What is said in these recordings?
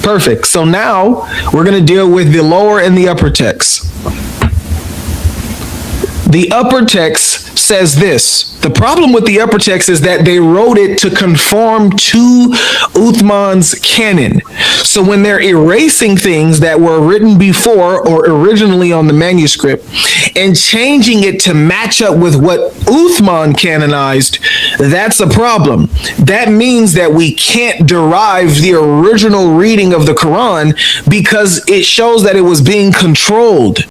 Perfect. So now we're going to deal with the lower and the upper text. The upper text says this. The problem with the upper text is that they wrote it to conform to Uthman's canon. So when they're erasing things that were written before or originally on the manuscript and changing it to match up with what Uthman canonized, that's a problem. That means that we can't derive the original reading of the Quran because it shows that it was being controlled.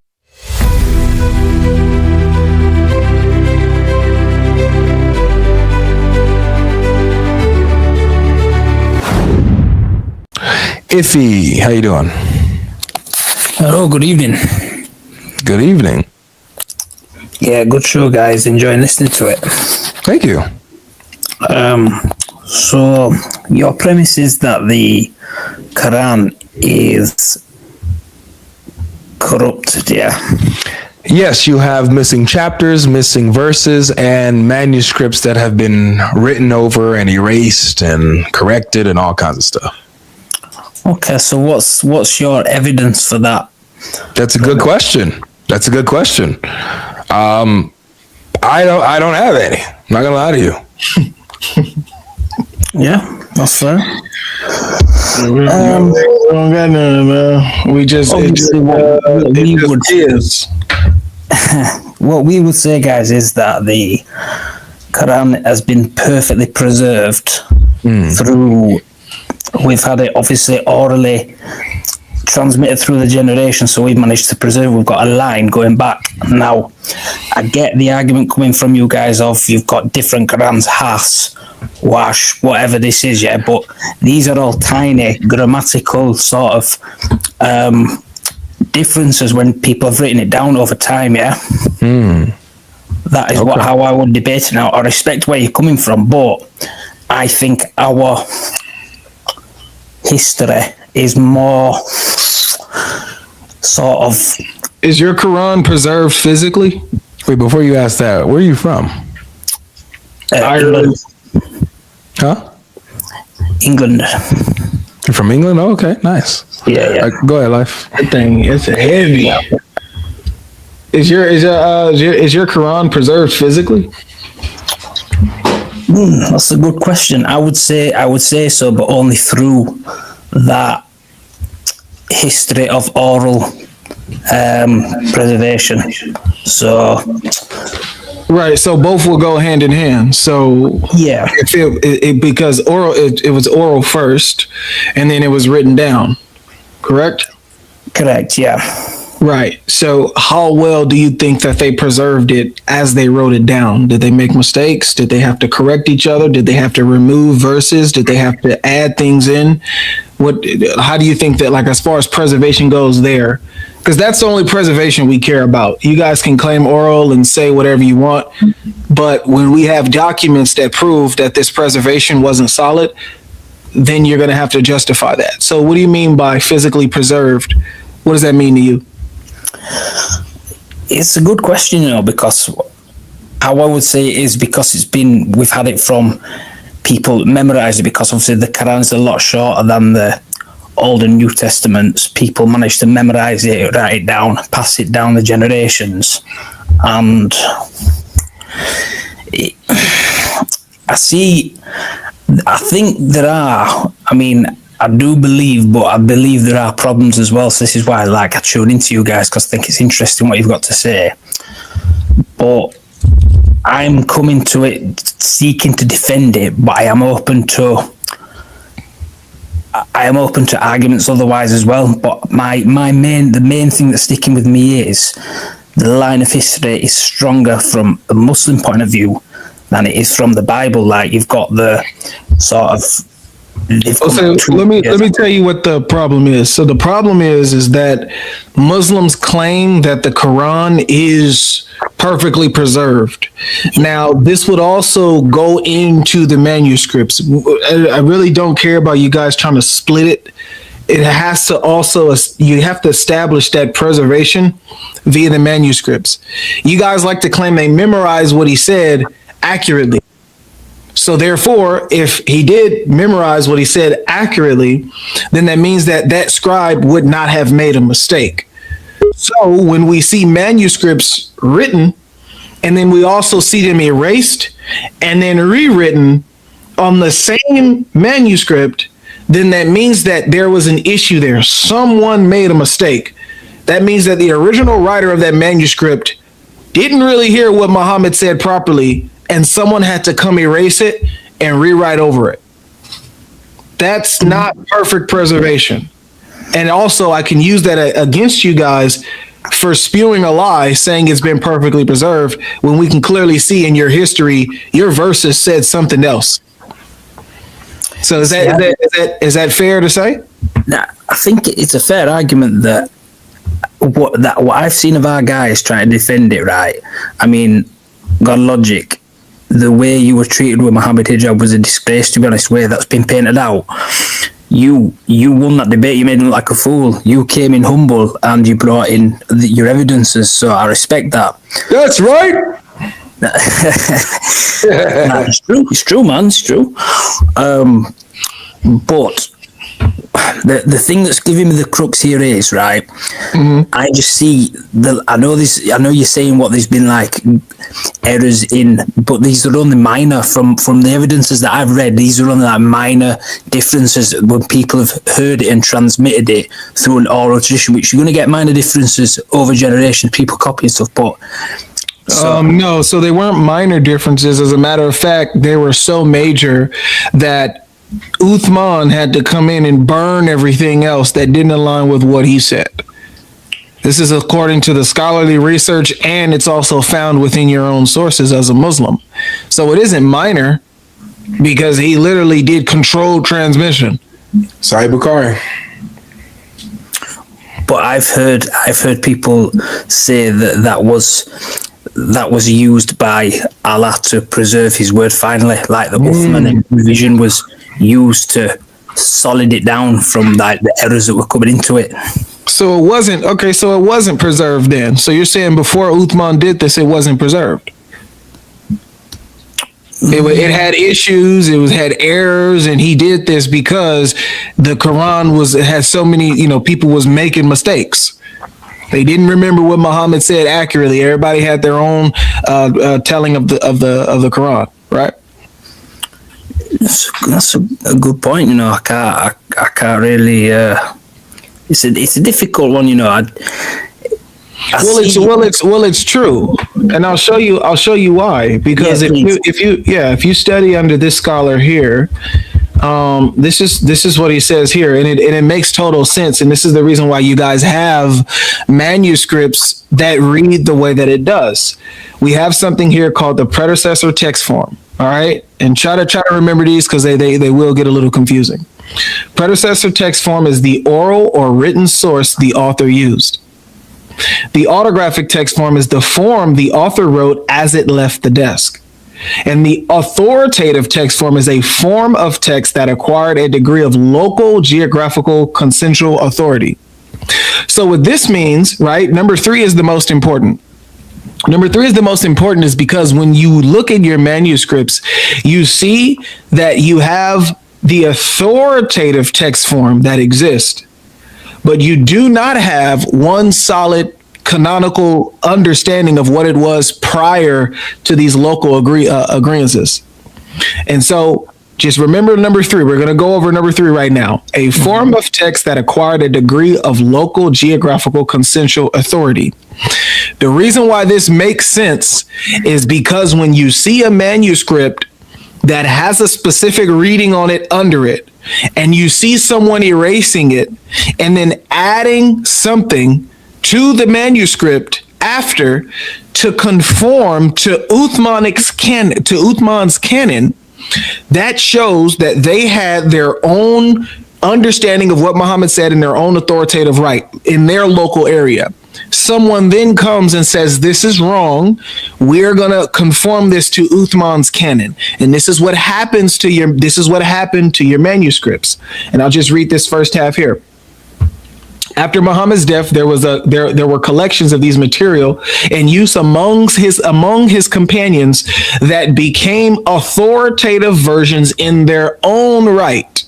Iffy, how you doing? Hello, good evening. Good evening. Yeah, good show, guys. Enjoying listening to it. Thank you. So your premise is that the Quran is corrupted, yeah? Yes, you have missing chapters, missing verses, and manuscripts that have been written over and erased and corrected and all kinds of stuff. Okay, so what's your evidence for that? That's a good question. That's a good question. I don't have any. I'm not gonna lie to you. Yeah, that's fair. We don't got none, man. We just it just is. What we would say, guys, is that the Quran has been perfectly preserved through. We've had it obviously orally transmitted through the generation, so we've managed to preserve. We've got a line going back. Now, I get the argument coming from you guys of you've got different Qurans, Has, Wash, whatever this is, yeah, but these are all tiny grammatical sort of differences when people have written it down over time, yeah? That is how I would debate it now. I respect where you're coming from, but I think our history is more sort of... Is your Quran preserved physically? Wait, before you ask that, where are you from? Ireland. Huh? England. You're from England? Oh, okay, nice. Yeah. Go ahead, Life. That thing, it's heavy. Is your Quran preserved physically? That's a good question. I would say so, but only through that history of oral preservation. So, right. So both will go hand in hand. So yeah, because oral, it was oral first, and then it was written down. Correct. Yeah. Right. So how well do you think that they preserved it as they wrote it down? Did they make mistakes? Did they have to correct each other? Did they have to remove verses? Did they have to add things in? How do you think that, like, as far as preservation goes there? Because that's the only preservation we care about. You guys can claim oral and say whatever you want, but when we have documents that prove that this preservation wasn't solid, then you're going to have to justify that. So what do you mean by physically preserved? What does that mean to you? It's a good question, because how I would say it is because we've had it from people memorize it, because obviously the Quran is a lot shorter than the Old and New Testaments. People manage to memorize it, write it down, pass it down the generations. And I think there are, I do believe, but I believe there are problems as well. So this is why I tune into you guys, because I think it's interesting what you've got to say. But I'm coming to it seeking to defend it, but I am open to arguments otherwise as well. But the main thing that's sticking with me is the line of history is stronger from a Muslim point of view than it is from the Bible. Like, you've got the sort of... So let me tell you what the problem is. So the problem is that Muslims claim that the Quran is perfectly preserved. Now, this would also go into the manuscripts. I really don't care about you guys trying to split it. It has to also, you have to establish that preservation via the manuscripts. You guys like to claim they memorize what he said accurately. So therefore, if he did memorize what he said accurately, then that means that that scribe would not have made a mistake. So when we see manuscripts written, and then we also see them erased and then rewritten on the same manuscript, then that means that there was an issue there. Someone made a mistake. That means that the original writer of that manuscript didn't really hear what Muhammad said properly, and someone had to come erase it and rewrite over it. That's not perfect preservation. And also, I can use that against you guys for spewing a lie, saying it's been perfectly preserved, when we can clearly see in your history, your verses said something else. So is that fair to say? Now, I think it's a fair argument that what I've seen of our guys trying to defend it, right? I mean, GodLogic, the way you were treated with Muhammad Hijab was a disgrace, to be honest, way that's been painted out. You won that debate, you made him look like a fool. You came in humble and you brought in your evidences, so I respect that. That's right. Nah, it's true, man, it's true. But the thing that's giving me the crux here is, right, I just see I know you're saying what there's been like errors in, but these are only minor from the evidences that I've read. These are only like minor differences when people have heard it and transmitted it through an oral tradition, which you're going to get minor differences over generations, people copying stuff, but no, so they weren't minor differences. As a matter of fact, they were so major that Uthman had to come in and burn everything else that didn't align with what he said. This is according to the scholarly research, and it's also found within your own sources as a Muslim. So it isn't minor, because he literally did controlled transmission. Sahih Bukhari. But I've heard people say that was used by Allah to preserve his word finally, like the Uthman revision was used to solid it down from like the errors that were coming into it. So it wasn't preserved then. So you're saying before Uthman did this, it wasn't preserved? It had issues, had errors, and he did this because the Quran had so many, people was making mistakes. They didn't remember what Muhammad said accurately. Everybody had their own telling of the Quran, right? That's a good point. I can't really. It's a difficult one. It's true, and I'll show you why. Because if you study under this scholar here, this is what he says here, and it makes total sense. And this is the reason why you guys have manuscripts that read the way that it does. We have something here called the predecessor text form. All right, and try to remember these because they will get a little confusing. Predecessor text form is the oral or written source the author used. The autographic text form is the form the author wrote as it left the desk. And the authoritative text form is a form of text that acquired a degree of local geographical consensual authority. So what this means, right, number 3 is the most important. Number 3 is the most important is because when you look at your manuscripts, you see that you have the authoritative text form that exists, but you do not have one solid canonical understanding of what it was prior to these local agreements. And so just remember number 3. We're going to go over number 3 right now. A form of text that acquired a degree of local geographical consensual authority. The reason why this makes sense is because when you see a manuscript that has a specific reading on it under it, and you see someone erasing it and then adding something to the manuscript after to conform to Uthman's canon, that shows that they had their own understanding of what Muhammad said in their own authoritative right in their local area. Someone then comes and says, this is wrong. We're going to conform this to Uthman's canon. And this is what happened to your manuscripts. And I'll just read this first half here. After Muhammad's death, there were collections of these material and use among his companions that became authoritative versions in their own right.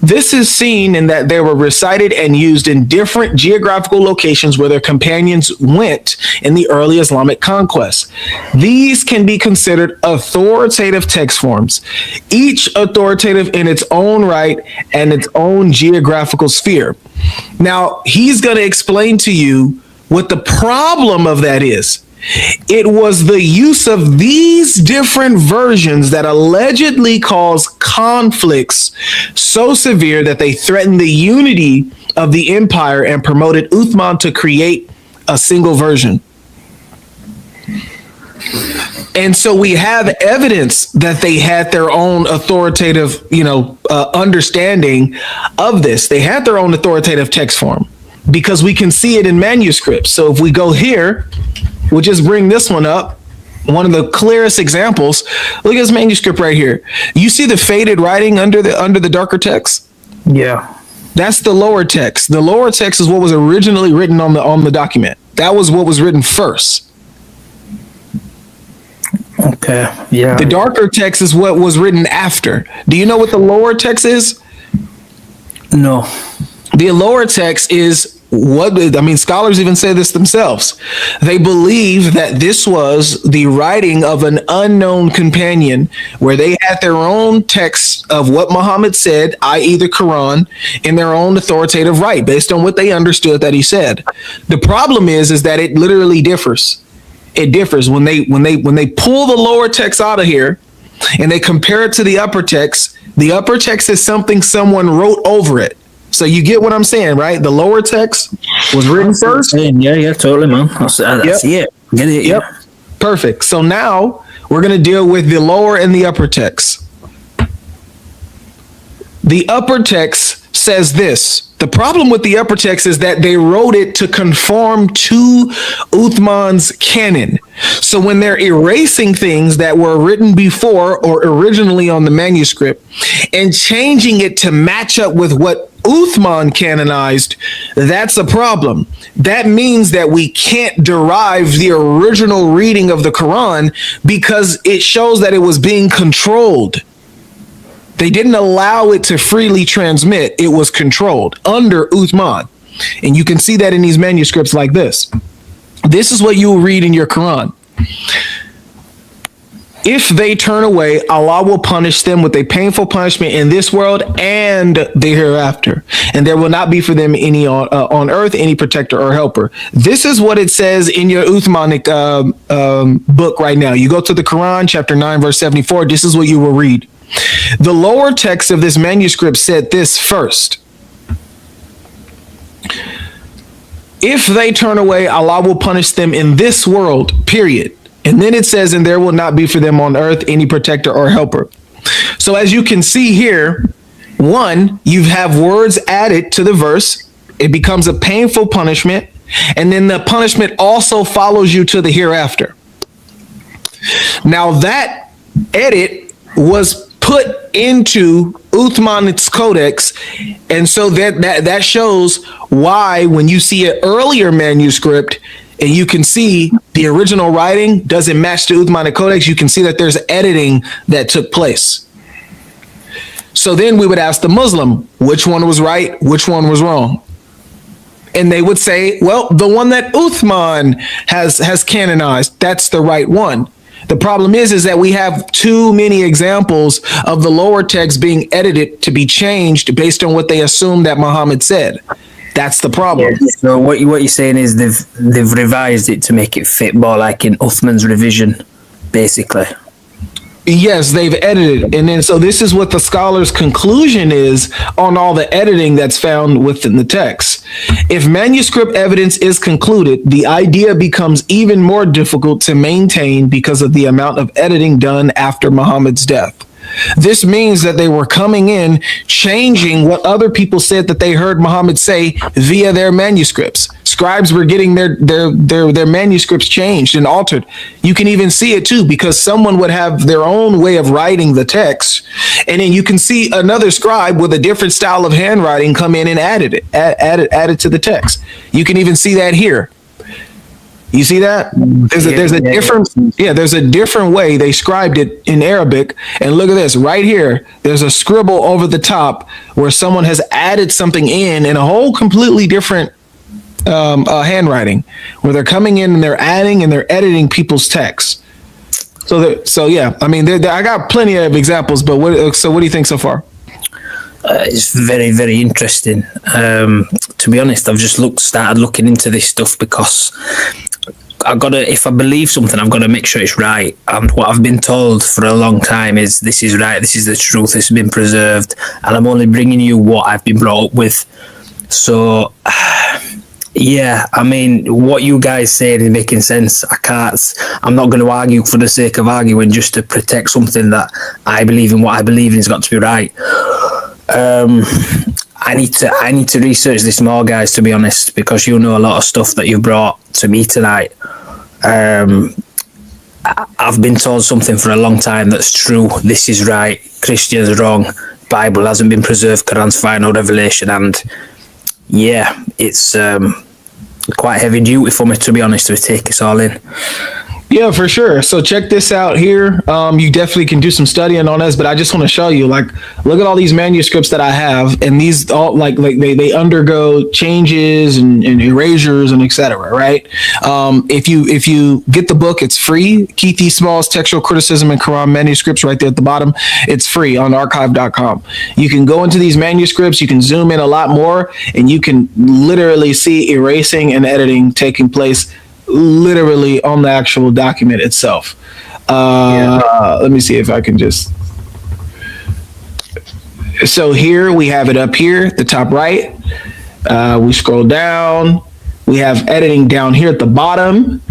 This is seen in that they were recited and used in different geographical locations where their companions went in the early Islamic conquests. These can be considered authoritative text forms, each authoritative in its own right and its own geographical sphere. Now, he's going to explain to you what the problem of that is. It was the use of these different versions that allegedly caused conflicts so severe that they threatened the unity of the empire and promoted Uthman to create a single version. And so we have evidence that they had their own authoritative, understanding of this. They had their own authoritative text form because we can see it in manuscripts. So if we go here, we'll just bring this one up. One of the clearest examples. Look at this manuscript right here. You see the faded writing under the darker text? Yeah. That's the lower text. The lower text is what was originally written on the document. That was what was written first. Okay. Yeah. The darker text is what was written after. Do you know what the lower text is? No. The lower text is scholars even say this themselves. They believe that this was the writing of an unknown companion where they had their own text of what Muhammad said, i.e. the Quran, in their own authoritative right based on what they understood that he said. The problem is that it literally differs. It differs when they pull the lower text out of here and they compare it to the upper text. The upper text is something someone wrote over it. So you get what I'm saying, right? The lower text was written first. Yeah, totally, man. I see it. Get it? Yep. Perfect. So now we're going to deal with the lower and the upper text. The upper text says this. The problem with the upper text is that they wrote it to conform to Uthman's canon. So when they're erasing things that were written before or originally on the manuscript and changing it to match up with what Uthman canonized, that's a problem. That means that we can't derive the original reading of the Quran because it shows that it was being controlled. They didn't allow it to freely transmit. It was controlled under Uthman. And you can see that in these manuscripts like this. This is what you will read in your Quran. If they turn away, Allah will punish them with a painful punishment in this world and the hereafter. And there will not be for them any on earth, any protector or helper. This is what it says in your Uthmanic book right now. You go to the Quran, chapter 9, verse 74. This is what you will read. The lower text of this manuscript said this first. If they turn away, Allah will punish them in this world, period. And then it says, and there will not be for them on earth any protector or helper. So as you can see here, one, you have words added to the verse. It becomes a painful punishment. And then the punishment also follows you to the hereafter. Now that edit was put into Uthman's codex, and so that shows why when you see an earlier manuscript and you can see the original writing doesn't match the Uthmanic codex, you can see that there's editing that took place. So then we would ask the Muslim, which one was right, which one was wrong? And they would say, well, the one that Uthman has canonized, that's the right one. The problem is that we have too many examples of the lower text being edited to be changed based on what they assume that Muhammad said. That's the problem. Yeah, so what you're saying is they've revised it to make it fit more like in Uthman's revision, basically. Yes, they've edited. And then so this is what the scholar's conclusion is on all the editing that's found within the text. If manuscript evidence is concluded, the idea becomes even more difficult to maintain because of the amount of editing done after Muhammad's death. This means that they were coming in, changing what other people said that they heard Muhammad say via their manuscripts. scribes were getting their manuscripts changed and altered. You can even see it too, because someone would have their own way of writing the text, and then you can see another scribe with a different style of handwriting come in and add it to the text. You can even see that here. You see that? There's a different way they scribed it in Arabic. And look at this right here. There's a scribble over the top where someone has added something in a whole completely different handwriting, where they're coming in and they're adding and they're editing people's texts. So yeah, I mean, I got plenty of examples, but what do you think so far? It's very, very interesting. To be honest, I've just started looking into this stuff because if I believe something, I've got to make sure it's right. And what I've been told for a long time is this is right, this is the truth, this has been preserved, and I'm only bringing you what I've been brought up with. So, yeah, I mean, what you guys saying is making sense. I'm not going to argue for the sake of arguing just to protect something that I believe in. What I believe in has got to be right. I need to research this more, guys, to be honest, because you know a lot of stuff that you've brought to me tonight. I've been told something for a long time that's true. This is right. Christians wrong. Bible hasn't been preserved. Quran's final revelation, and yeah, it's quite heavy duty for me, to be honest, to take us all in. Yeah, for sure. So check this out here. You definitely can do some studying on this, but I just want to show you, like, look at all these manuscripts that I have, and these all like they undergo changes and erasures and etc. Right? If you get the book, it's free. Keith E. Small's Textual Criticism and Quran Manuscripts, right there at the bottom. It's free on archive.com. You can go into these manuscripts, you can zoom in a lot more, and you can literally see erasing and editing taking place literally on the actual document itself. Let me see if I can just. So here we have it up here at the top right. We scroll down. We have editing down here at the bottom.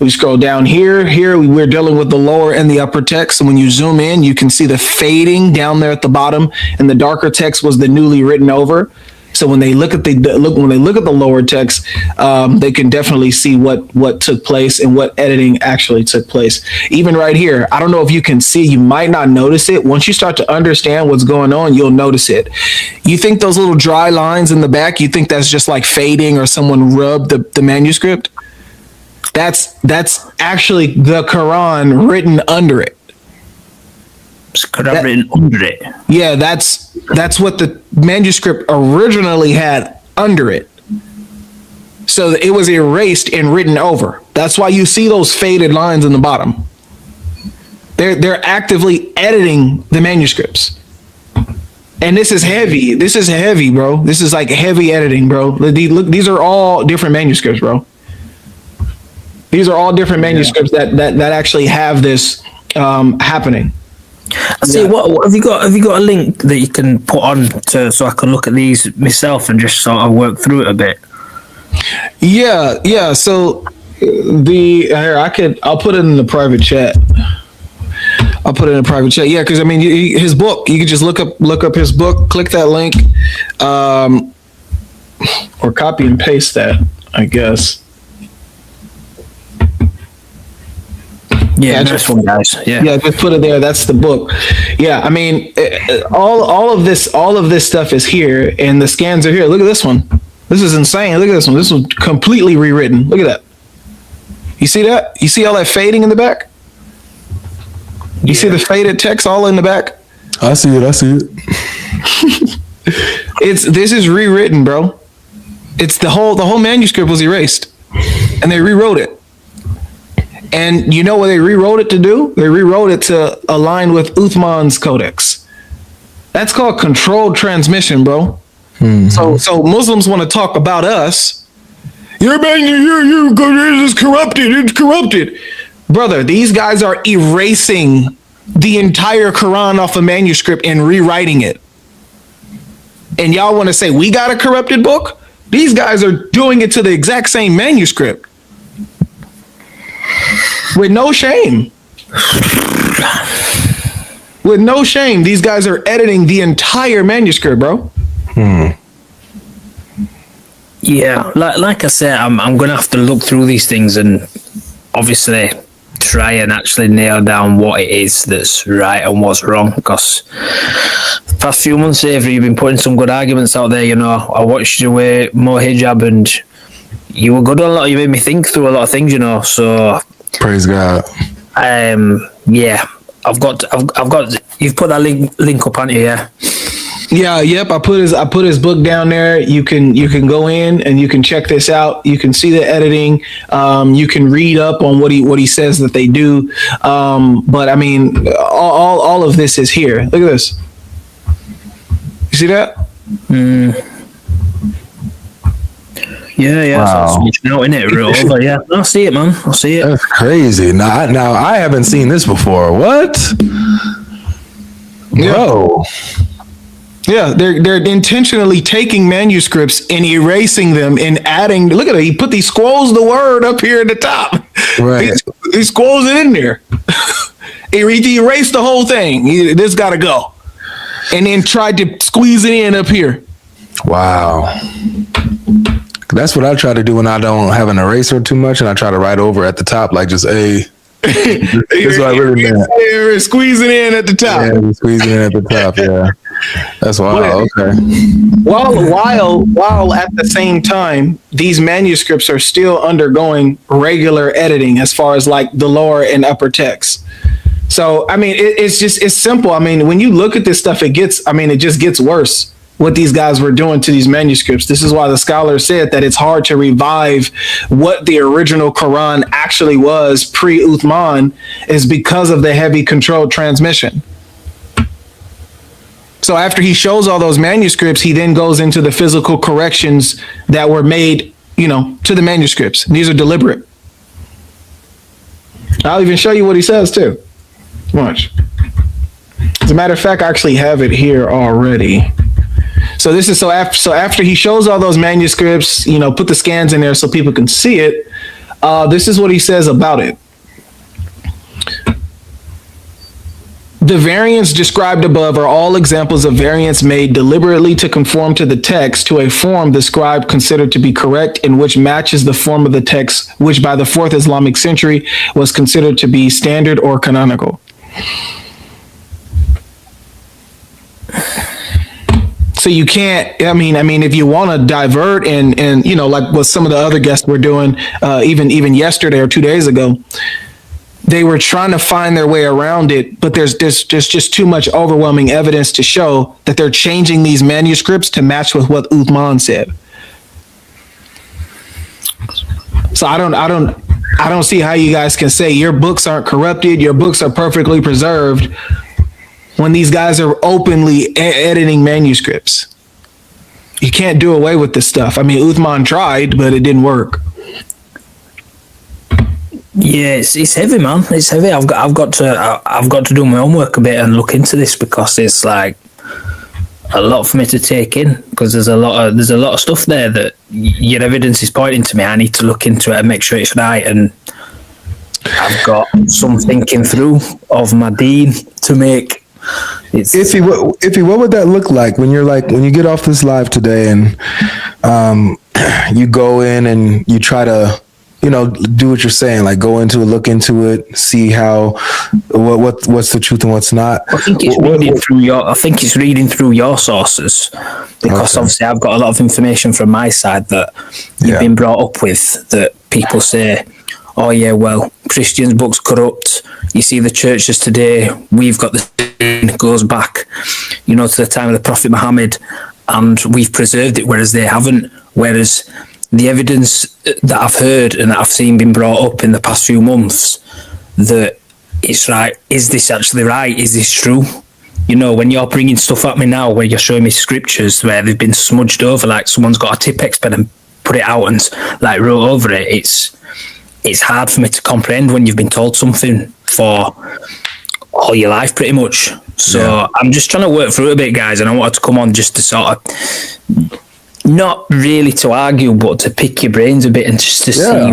We scroll down here. Here we're dealing with the lower and the upper text. And when you zoom in, you can see the fading down there at the bottom, and the darker text was the newly written over. So when they look at the lower text, they can definitely see what took place and what editing actually took place. Even right here, I don't know if you can see. You might not notice it. Once you start to understand what's going on, you'll notice it. You think those little dry lines in the back? You think that's just like fading or someone rubbed the manuscript? That's actually the Quran written under it. Written under it. Yeah, that's what the manuscript originally had under it. So it was erased and written over. That's why you see those faded lines in the bottom. They're actively editing the manuscripts. And this is heavy. This is heavy, bro. This is like heavy editing, bro. Look, these are all different manuscripts, bro. These are all different manuscripts that actually have this happening. See, what have you got? Have you got a link that you can put on so I can look at these myself and just sort of work through it a bit? Yeah. So I'll put it in the private chat. Yeah, because I mean, his book. You can just look up his book. Click that link, or copy and paste that, I guess. Yeah, just one, guys. Yeah, just put it there. That's the book. Yeah, I mean, all of this stuff is here, and the scans are here. Look at this one. This is insane. Look at this one. This was completely rewritten. Look at that. You see that? You see all that fading in the back? You see the faded text all in the back? I see it. This is rewritten, bro. It's the whole manuscript was erased, and they rewrote it. And you know what they rewrote it to do? They rewrote it to align with Uthman's codex. That's called controlled transmission, bro. Mm-hmm. So Muslims want to talk about us. It's corrupted. It's corrupted. Brother, these guys are erasing the entire Quran off a manuscript and rewriting it. And y'all want to say we got a corrupted book? These guys are doing it to the exact same manuscript. With no shame. These guys are editing the entire manuscript, bro. Yeah, like I said, I'm going to have to look through these things and obviously try and actually nail down what it is that's right and what's wrong, because the past few months, Avery, you've been putting some good arguments out there. I watched you wear more hijab and you were good on a lot. You made me think through a lot of things, so Praise God. yeah, I've got you've put that link up, haven't you? Yeah. Yeah, yep. I put his book down there. You can go in and you can check this out. You can see the editing. You can read up on what he says that they do. But I mean, all of this is here. Look at this. You see that? Yeah. Wow. So now in it, over. Yeah, I see it, man. I see it. That's crazy. Now I haven't seen this before. What? Bro. Yeah, they're intentionally taking manuscripts and erasing them and adding. Look at it. He put these scrolls the word up here at the top. Right. He scrolls it in there. He erased the whole thing. This got to go. And then tried to squeeze it in up here. Wow. That's what I try to do when I don't have an eraser too much, and I try to write over at the top, like just A. This is what I really meant. Squeeze it in at the top. Yeah, squeeze it in at the top. Yeah. That's wild. Okay. While at the same time, these manuscripts are still undergoing regular editing as far as like the lower and upper text. So, I mean, it's simple. I mean, when you look at this stuff, it just gets worse what these guys were doing to these manuscripts. This is why the scholars said that it's hard to revive what the original Quran actually was pre-Uthman, is because of the heavy controlled transmission. So after he shows all those manuscripts, he then goes into the physical corrections that were made, to the manuscripts. And these are deliberate. I'll even show you what he says too. Watch. As a matter of fact, I actually have it here already. So this is so after he shows all those manuscripts, put the scans in there so people can see it. This is what he says about it. The variants described above are all examples of variants made deliberately to conform to the text to a form the scribe considered to be correct, and which matches the form of the text, which by the 4th Islamic century was considered to be standard or canonical. So you can't, if you want to divert and like what some of the other guests were doing, even yesterday or 2 days ago, they were trying to find their way around it, but there's just too much overwhelming evidence to show that they're changing these manuscripts to match with what Uthman said. So I don't see how you guys can say your books aren't corrupted, your books are perfectly preserved, when these guys are openly editing manuscripts. You can't do away with this stuff. I mean, Uthman tried, but it didn't work. Yeah, it's heavy, man. It's heavy. I've got to do my homework a bit and look into this, because it's like a lot for me to take in, because there's a lot of stuff there that your evidence is pointing to me. I need to look into it and make sure it's right, and I've got some thinking through of my deen to make. Iffy, what would that look like when you get off this live today and you go in and you try to do what you're saying, like go into it, look into it, see how what's the truth and what's not. I think it's reading through your sources, because obviously I've got a lot of information from my side that you've been brought up with, that people say, oh yeah, well, Christians' books corrupt. You see the churches today, we've got it goes back, to the time of the Prophet Muhammad, and we've preserved it, whereas they haven't. Whereas the evidence that I've heard and that I've seen been brought up in the past few months, that it's right, is this actually right? Is this true? When you're bringing stuff at me now, where you're showing me scriptures where they've been smudged over, like someone's got a Tipex pen and put it out and like wrote over it, it's hard for me to comprehend when you've been told something for all your life, pretty much. So I'm just trying to work through it a bit, guys, and I wanted to come on just to sort of, not really to argue, but to pick your brains a bit and just to see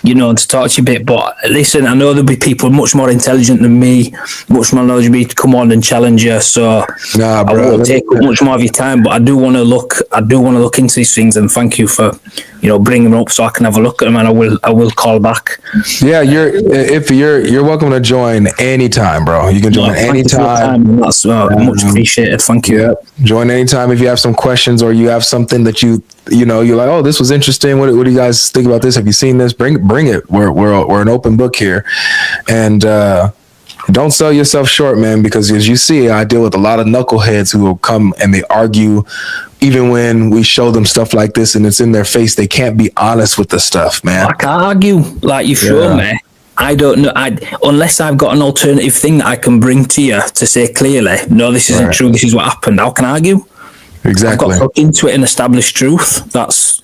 and to talk to you a bit. But listen, I know there'll be people much more intelligent than me, much more knowledgeable to come on and challenge you. So Nah, I bro. won't take up much more of your time. But I do want to look into these things, and thank you for bringing them up so I can have a look at them, and I will call back. Yeah, you're welcome to join anytime, bro. You can join anytime. That's much appreciated. Thank you. Yeah, join anytime if you have some questions or you have something that you're like, oh, this was interesting. What do you guys think about this? Have you seen this? Bring it. We're an open book here, and don't sell yourself short, man. Because as you see, I deal with a lot of knuckleheads who will come and they argue, even when we show them stuff like this and it's in their face. They can't be honest with the stuff, man. I can't argue like you show me. I don't know. Unless I've got an alternative thing that I can bring to you to say clearly, no, this isn't true. This is what happened. How can I argue? Exactly. I've got to look into it and establish truth. That's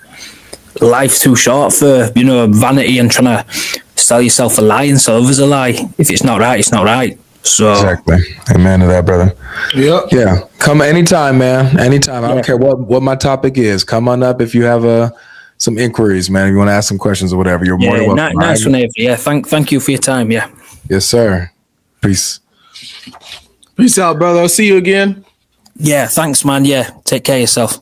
life's too short for vanity and trying to sell yourself a lie and sell others a lie. If it's not right, it's not right. So exactly. Amen to that, brother. Yep. Yeah. Come anytime, man. Anytime. I don't care what my topic is. Come on up if you have some inquiries, man. If you want to ask some questions or whatever, you're more than welcome. Nice one, Avery. Yeah, thank you for your time. Yeah. Yes, sir. Peace. Peace out, brother. I'll see you again. Yeah, thanks, man. Yeah, take care of yourself.